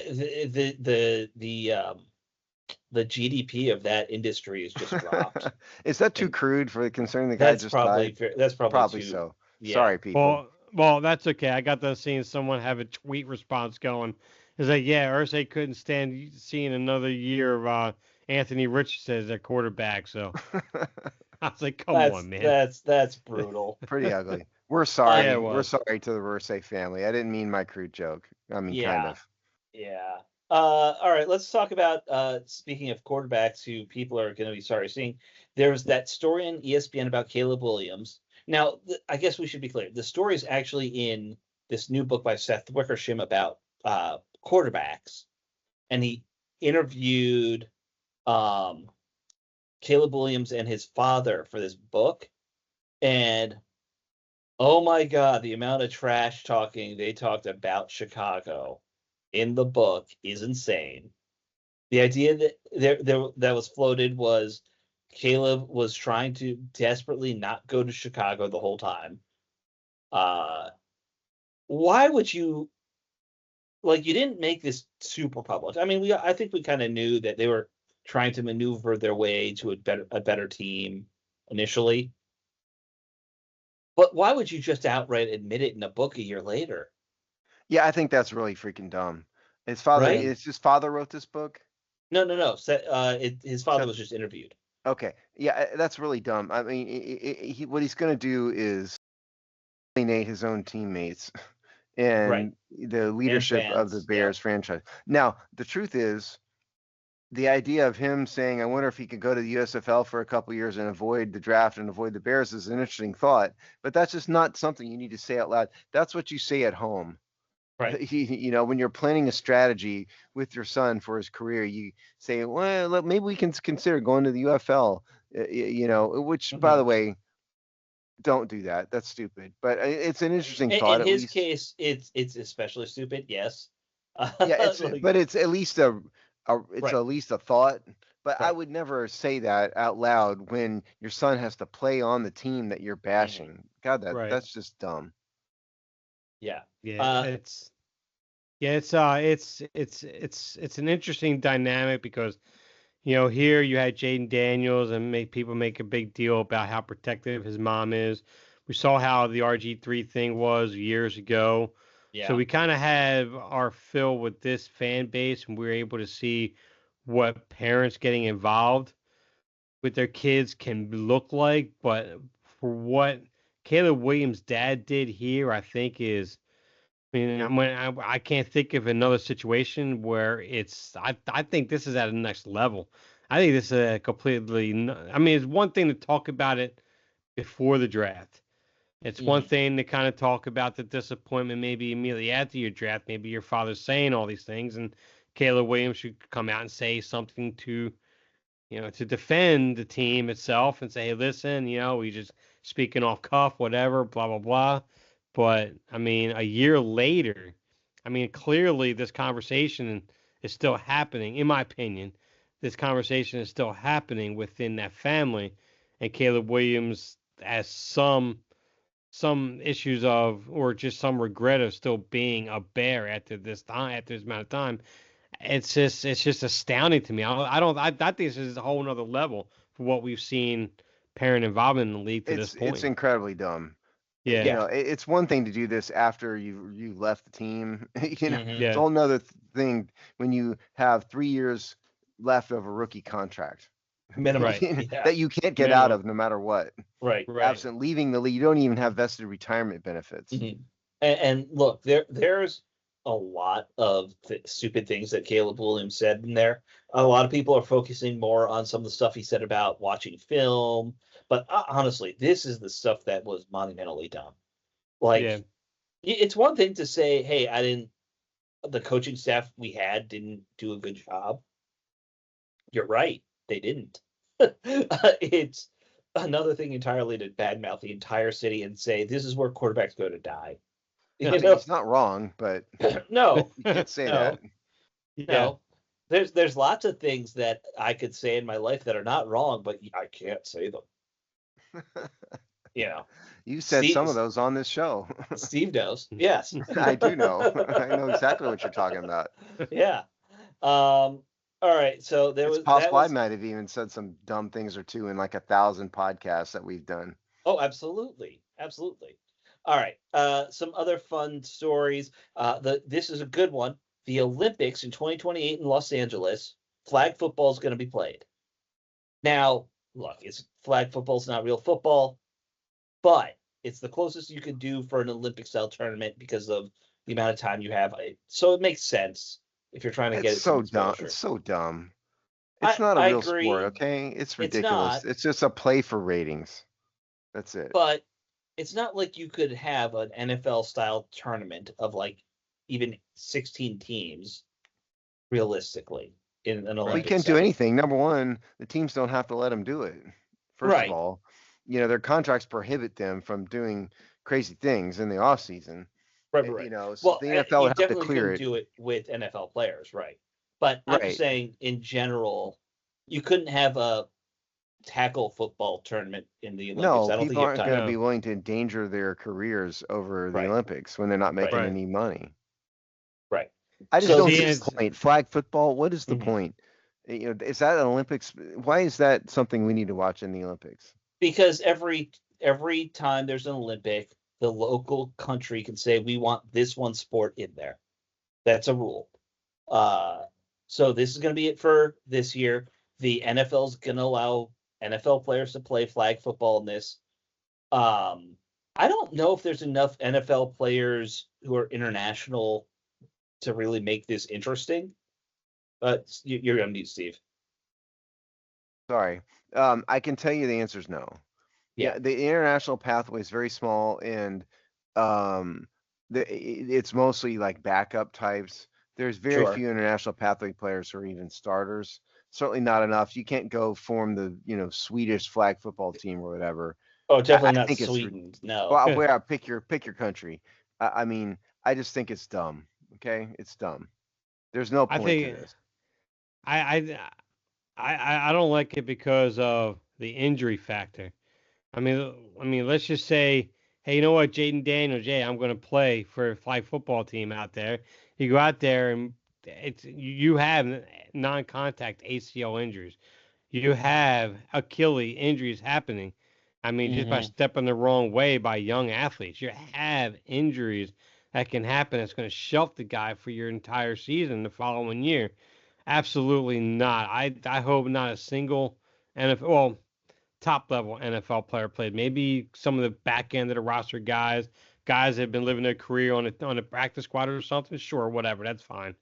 the GDP of that industry is just dropped. Is that too And crude for considering the guy just died? that's probably Probably too. so. Yeah. Sorry, people. Well, that's okay. I got done seeing someone have a tweet response going. It's like, yeah, Ursay couldn't stand seeing another year of Anthony Richardson as their quarterback. So I was like, come on, man. That's brutal. Pretty ugly. We're sorry. Yeah, it We're was. sorry to the Versay family. I didn't mean my crude joke. I mean, kind Yeah. of. Yeah. All right, let's talk about speaking of quarterbacks who people are going to be sorry seeing. There was that story in ESPN about Caleb Williams. Now, I guess we should be clear. The story is actually in this new book by Seth Wickersham about quarterbacks, and he interviewed um, Caleb Williams and his father for this book. And oh my God, the amount of trash talking they talked about Chicago in the book is insane. The idea that that was floated was Caleb was trying to desperately not go to Chicago the whole time. Uh, why would you you didn't make this super public? I mean, I think we kind of knew that they were trying to maneuver their way to a better team initially. But why would you just outright admit it in a book a year later? Yeah, I think that's really freaking dumb. Right? It's his father wrote this book. No. His father was just interviewed. Okay. Yeah, that's really dumb. I mean, what he's going to do is alienate his own teammates Right. and the And leadership of the fans. Yeah. Bears franchise. Now, the truth is, the idea of him saying, I wonder if he could go to the USFL for a couple years and avoid the draft and avoid the Bears is an interesting thought, but that's just not something you need to say out loud. That's what you say at home. Right. When you're planning a strategy with your son for his career, you say, well, maybe we can consider going to the UFL, which, by the Mhm. way, don't do that. That's stupid. But it's an interesting thought, In at his least. case, it's especially stupid. Yes. Yeah, Like, but it's at least it's right. at least a thought. But I Right. would never say that out loud when your son has to play on the team that you're Mhm. bashing. God, Right. that's just dumb. Yeah. Yeah, Uh, it's an interesting dynamic because here you had Jaden Daniels and make people make a big deal about how protective his mom is. We saw how the RG3 thing was years ago. So yeah. we kind of have our fill with this fan base, and we were able to see what parents getting involved with their kids can look like. But for what Caleb Williams' dad did here, I think is. I mean, I can't think of another situation where I think this is at a next level. I think this is a completely. I mean, it's one thing to talk about it before the draft. It's one Mhm. thing to kind of talk about the disappointment maybe immediately after your draft. Maybe your father's saying all these things, and Caleb Williams should come out and say something to defend the team itself and say, hey, listen, we just speaking off cuff, whatever, blah, blah, blah. But I mean, a year later, I mean, clearly this conversation is still happening, in my opinion. This conversation is still happening within that family. And Caleb Williams has some issues of or just some regret of still being a bear after this amount of time. It's just astounding to me. I think this is a whole nother level for what we've seen parent involvement in the league to this It's point. incredibly dumb. Yeah, Yeah. It's one thing to do this after you left the team. Mhm. It's a yeah, whole nother thing when you have 3 years left of a rookie contract Minimum. right, Yeah. that you can't get out minimum, of no matter what. Right. right, Absent leaving the league, you don't even have vested retirement benefits. Mhm. And look, there's a lot of stupid things that Caleb Williams said in there. A lot of people are focusing more on some of the stuff he said about watching film, but honestly, this is the stuff that was monumentally dumb. Like, yeah, it's one thing to say, "Hey, I didn't. The coaching staff we had didn't do a good job." You're right, they didn't. It's another thing entirely to badmouth the entire city and say this is where quarterbacks go to die. I You mean, know, he's not wrong, but no, you can't say that. no, yeah, no. There's lots of things that I could say in my life that are not wrong, but I can't say them. You know, You said some Steve of those on this show. Steve knows. Yes. I do know. I know exactly what you're talking about. Yeah. All right. So It's that possible I was. might have even said some dumb things or two in like 1,000 podcasts that we've done. Oh, absolutely, absolutely. All right. Some other fun stories. This is a good one. The Olympics in 2028 in Los Angeles. Flag football is going to be played. Now, look, it's flag football's not real football, but it's the closest you could do for an Olympic style tournament because of the amount of time you have. So it makes sense if you're trying to It's get it some so dumb. It's exposure. so dumb. It's I not a I real sport, agree. okay? It's It's ridiculous. not, It's just a play for ratings. That's it. but it's not like you could have an NFL style tournament of like even 16 teams realistically in an We Olympic can't do setting. anything. Number one, the teams don't have to let them do it. First of Right. all, their contracts prohibit them from doing crazy things in the off season. Right, right, right. So Well, the NFL you would have to definitely clear couldn't it. do it with NFL players, right? But I'm just Right. saying, in general, you couldn't have a tackle football tournament in the Olympics. No, I don't think people you have aren't going time. to be no, willing to endanger their careers over the Right, Olympics when they're not right, making right. any money. right. I just So don't See, see this, the point. Flag football, what is the Mhm. point? Is that an Olympics? Why is that something we need to watch in the Olympics? Because every time there's an Olympic, the local country can say we want this one sport in there. That's a rule. Uh, so this is going to be it for this year. The NFL is going to allow NFL players to play flag football in this. Um, I don't know if there's enough NFL players who are international to really make this interesting. You're on mute, Steve. Sorry. I can tell you the answer is no. Yeah. The international pathway is very small, and um, it's mostly like backup types. There's very Sure. few international pathway players who are even starters. Certainly not enough. You can't go form the Swedish flag football team or whatever. Oh, definitely I not think it's Sweden. No. well. Pick your country. I mean, I just think it's dumb. Okay, it's dumb. There's no I point to think this. I I don't like it because of the injury factor. Let's just say, hey, you know what, Jaden Daniels, I'm going to play for a flag football team out there. You go out there and you have non-contact ACL injuries. You have Achilles injuries happening. Just by Hmm. stepping the wrong way by young athletes, you have injuries that can happen. That's going to shelf the guy for your entire season the following year. Absolutely not. I hope not a single NFL, well, top level NFL player played. Maybe some of the back end of the roster guys that have been living their career on a practice squad or something. Sure, whatever, that's fine.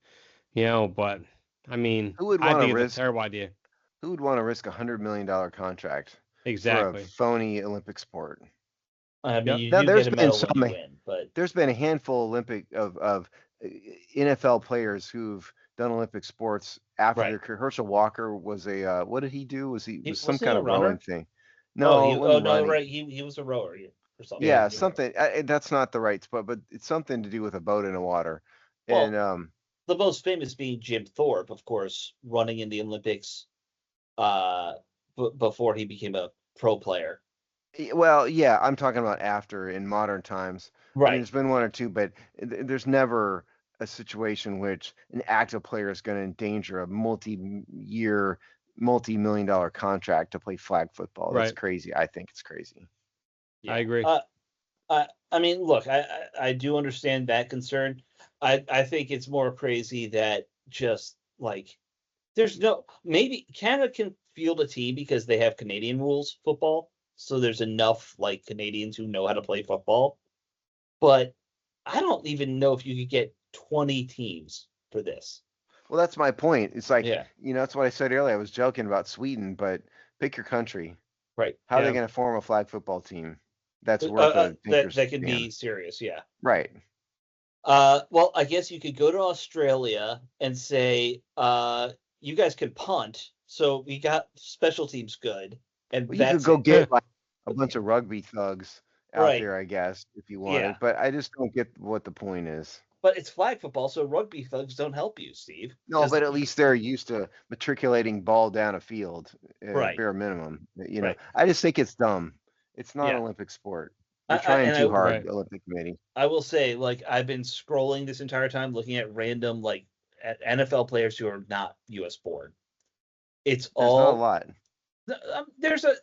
But Who would I want to think it's a risk? terrible idea. Who would want to risk $100 million contract for a Exactly. phony Olympic sport? I mean, Yep. you Now, do get a medal when you win, but there's been a handful of NFL players who've done Olympic sports after their right. career. Herschel Walker was a what did he do? He was some Wasn't he kind a of rowing runner? thing. Oh, No, it wasn't no, running. right. He was a rower or something. Yeah, Yeah. You're right. something. That's not the right spot, but it's something to do with a boat in the water. And Well, the most famous being Jim Thorpe, of course, running in the Olympics uh before he became a pro player. well, yeah, I'm talking about after in modern times. I mean, Right. there's been one or two, but there's never a situation which an active player is going to endanger a multi-year, multi-million-dollar contract to play flag football. That's Right. crazy. I think it's crazy. I Yeah. agree. I mean, look, I do understand that concern. I think it's more crazy that just like there's no maybe Canada can field a team because they have Canadian rules football, so there's enough like Canadians who know how to play football. But I don't even know if you could get 20 teams for this. Well, that's my point. It's like, Yeah, that's what I said earlier. I was joking about Sweden, but pick your country. right. How are they Yeah. going to form a flag football team that's worth a tinker's That could damn? be serious. Yeah. Right. Well, I guess you could go to Australia and say, you guys can punt, so we got special teams good, and Well, you could that's go it. get like a bunch of rugby thugs out Right. there, I guess, if you Yeah. wanted. But I just don't get what the point is. But it's flag football, so rugby thugs don't help you, Steve. No, Because but at least they're used to matriculating ball down a field at a right, bare minimum. right. I just think it's dumb. It's not an Yeah. Olympic sport. I, You're I trying and too I hard, Right. the Olympic Committee. I will say, like, I've been scrolling this entire time looking at random like at NFL players who are not US born. It's There's not a all lot.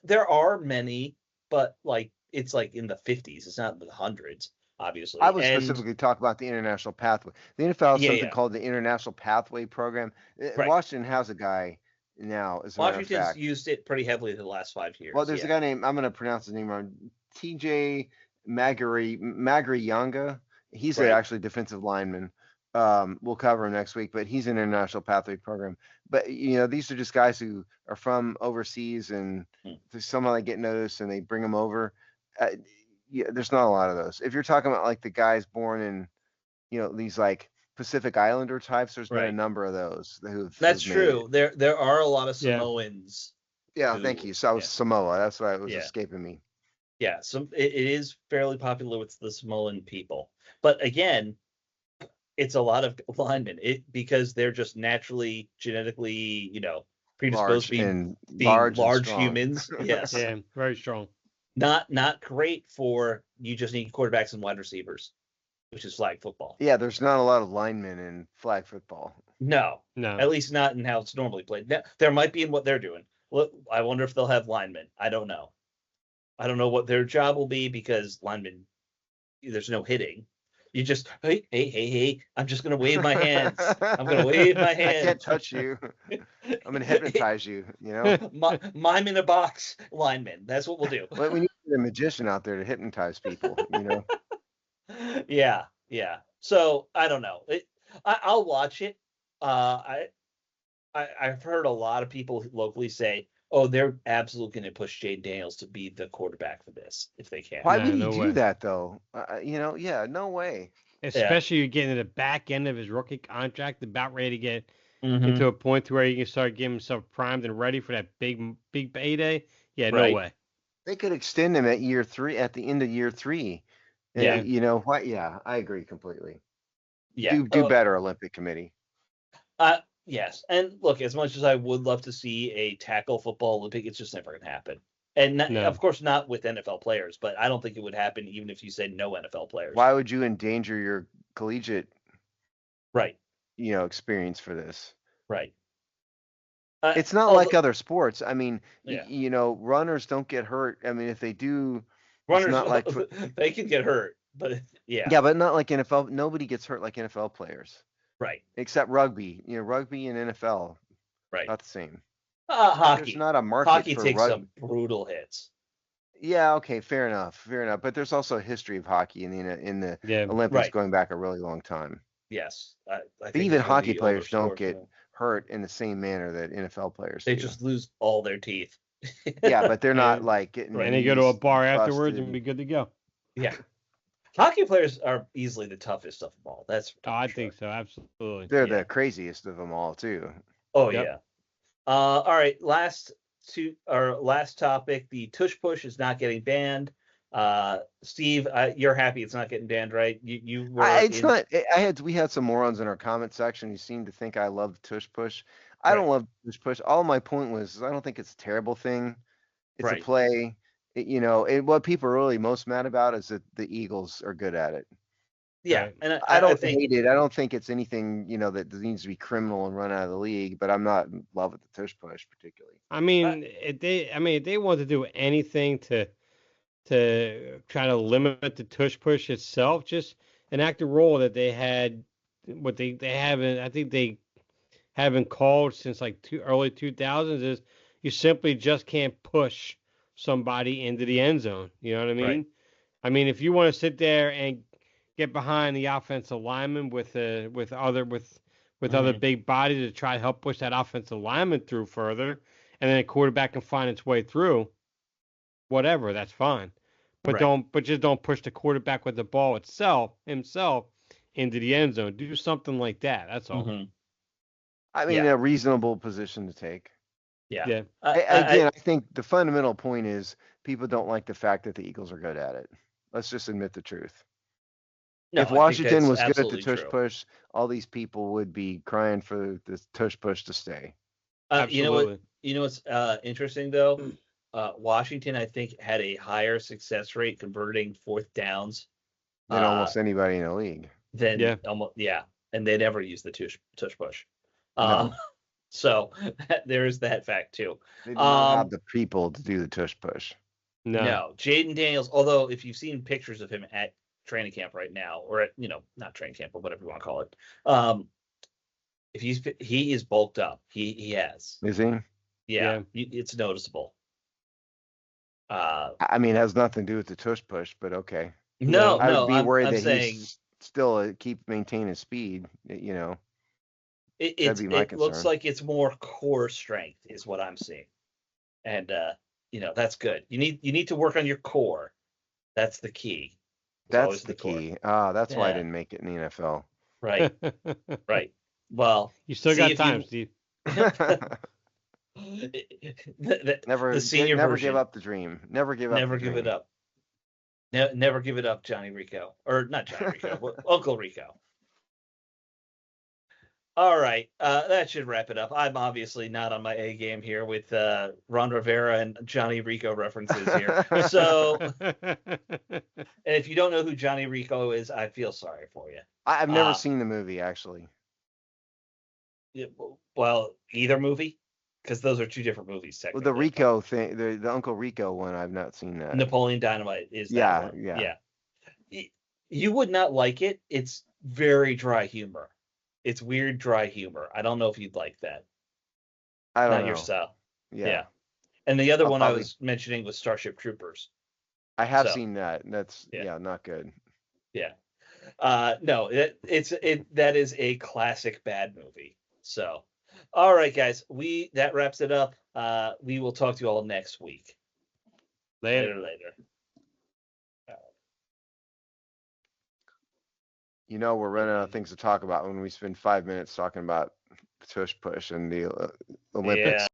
there are many, but like it's like in the 50s. It's not in the hundreds, I obviously. was And specifically talking about the international pathway. The NFL has yeah, something yeah, called the International Pathway Program. right. Washington has a guy now, as a matter of Washington's fact. used it pretty heavily the last 5 years. Well, there's a Yeah, guy named, I'm going to pronounce his name wrong, TJ Magariyanga. He's right. actually defensive lineman. We'll cover him next week, but he's in International Pathway Program. But, these are just guys who are from overseas, and Hmm. somehow they get noticed and they bring them over. Uh, yeah, there's not a lot of those. If you're talking about like the guys born in, these like Pacific Islander types, there's been a Right. number of those That's who've made it. true. There are a lot of Yeah. Samoans Yeah, thank who you. So I was yeah, Samoa. That's why it was yeah. escaping me. Yeah, it is fairly popular with the Samoan people. But again, it's a lot of linemen. Because they're just naturally genetically, predisposed Large to being and being large and large strong. humans. Yes. Yeah. Very strong. Not great for you just need quarterbacks and wide receivers, which is flag football. Yeah, there's not a lot of linemen in flag football. No. No. At least not in how it's normally played. Now, there might be in what they're doing. Look, I wonder if they'll have linemen. I don't know. I don't know what their job will be because linemen, there's no hitting. You just hey, I'm just gonna wave my hands. I'm gonna wave my I can't hands. touch you. I'm gonna hypnotize you. Mime in a box lineman. That's what we'll do. Well, we need a magician out there to hypnotize people. Yeah. So I don't know. I'll watch it. I've heard a lot of people locally say, "Oh, they're absolutely going to push Jade Daniels to be the quarterback for this if they can." Why Nah, would he no do way. that though? Yeah, no way. Yeah. Especially you're getting to the back end of his rookie contract, about ready to get Mm-hmm. into a point to where he can start getting himself primed and ready for that big payday. Yeah, no Right. way. They could extend him at year 3, at the end of year 3. Yeah. You know what? Yeah, I agree completely. Yeah. Do better, Olympic Committee. Yes. And look, as much as I would love to see a tackle football Olympic, it's just never going to happen. And No. of course, not with NFL players, but I don't think it would happen even if you said no NFL players. Why would you endanger your collegiate, Right. experience for this? Right. It's not like other sports. I mean, Yeah. runners don't get hurt. I mean, if they do, it's Runners, not like they can get hurt, but yeah. yeah, but not like NFL. Nobody gets hurt like NFL players, Right. except rugby. Rugby and NFL, Right. not the same. There's Hockey. not a market Hockey for takes rugby. some brutal hits. Yeah, okay, fair enough. But there's also a history of hockey in the Yeah. Olympics Right. going back a really long time. Yes. I But think even it's one of hockey the players older don't sports, get yeah. hurt in the same manner that NFL players They do. just lose all their teeth. Yeah, but they're not And- like getting Right. And they go to a knees bar afterwards and busted. be good to go. Yeah. Hockey players are easily the toughest of them all. That's for Oh, I sure. think so. Absolutely. They're Yeah. the craziest of them all too. Oh Yep. yeah. All right. Last topic. The tush push is not getting banned. Steve, you're happy it's not getting banned, right? You were. It's not. We had some morons in our comment section who seemed to think I love tush push. I don't Right. love tush push. All my point was I don't think it's a terrible thing. It's Right. a play. What people are really most mad about is that the Eagles are good at it. Yeah, Right. and I don't think hate it. I don't think it's anything, that needs to be criminal and run out of the league, but I'm not in love with the tush push particularly. I mean, if they want to do anything to try to limit the tush push itself, just enact a rule that they had, what they haven't, I think they haven't called since like early 2000s, is you simply just can't push somebody into the end zone. You know what I mean? Right. I mean, if you want to sit there and get behind the offensive lineman with other Mhm. big bodies to try to help push that offensive lineman through further, and then a quarterback can find its way through, whatever, that's fine. But Right. just don't push the quarterback with the ball himself into the end zone. Do something like that. That's all. Mhm. I mean, Yeah. a reasonable position to take. Yeah. Yeah. Again, I think the fundamental point is people don't like the fact that the Eagles are good at it. Let's just admit the truth. No, If I think Washington that's was good at the absolutely tush true. push, all these people would be crying for the tush push to stay. You know what? Absolutely. You know what's interesting though? Washington, I think, had a higher success rate converting fourth downs Than uh, almost anybody in the league. than Yeah. and they never used the tush push. No. So there's that fact too. They do not have the people to do the tush push. No, Jaden Daniels. Although if you've seen pictures of him at training camp right now, or at not training camp, but whatever you want to call it, if he is bulked up, he has. Is he? Yeah. It's noticeable. I mean, it has nothing to do with the tush push, but okay. No, I would be worried I'm that saying he's still maintaining his speed. That'd be my it looks concern. like it's more core strength is what I'm seeing, and that's good. You need to work on your core. That's the key. That's the core. key. That's why I Yeah. didn't make it in the NFL. Right, right. Well, You still got time, Steve. Never the senior never version. give up the dream. Never give up. Never the give it dream. up. Never give it up, Johnny Rico, or not Johnny Rico, Uncle Rico. All right, that should wrap it up. I'm obviously not on my A game here with Ron Rivera and Johnny Rico references here. So, and if you don't know who Johnny Rico is, I feel sorry for you. I've never seen the movie actually. Well, either movie, because those are two different movies. Well, Technically, the Rico thing, the Uncle Rico one, I've not seen that. Napoleon Dynamite is that Yeah, one. yeah. You would not like it. It's very dry humor. It's weird dry humor. I don't know if you'd like that. I don't Not know. your style. Yeah. And the other I'll one I probably- was mentioning was Starship Troopers. I have So, seen that. That's yeah. not good. Yeah. No, that is a classic bad movie. So, All right, guys. That wraps it up. We will talk to you all next week. Later. Later. You know, we're running out of things to talk about when we spend 5 minutes talking about tush push and the Olympics. Yeah.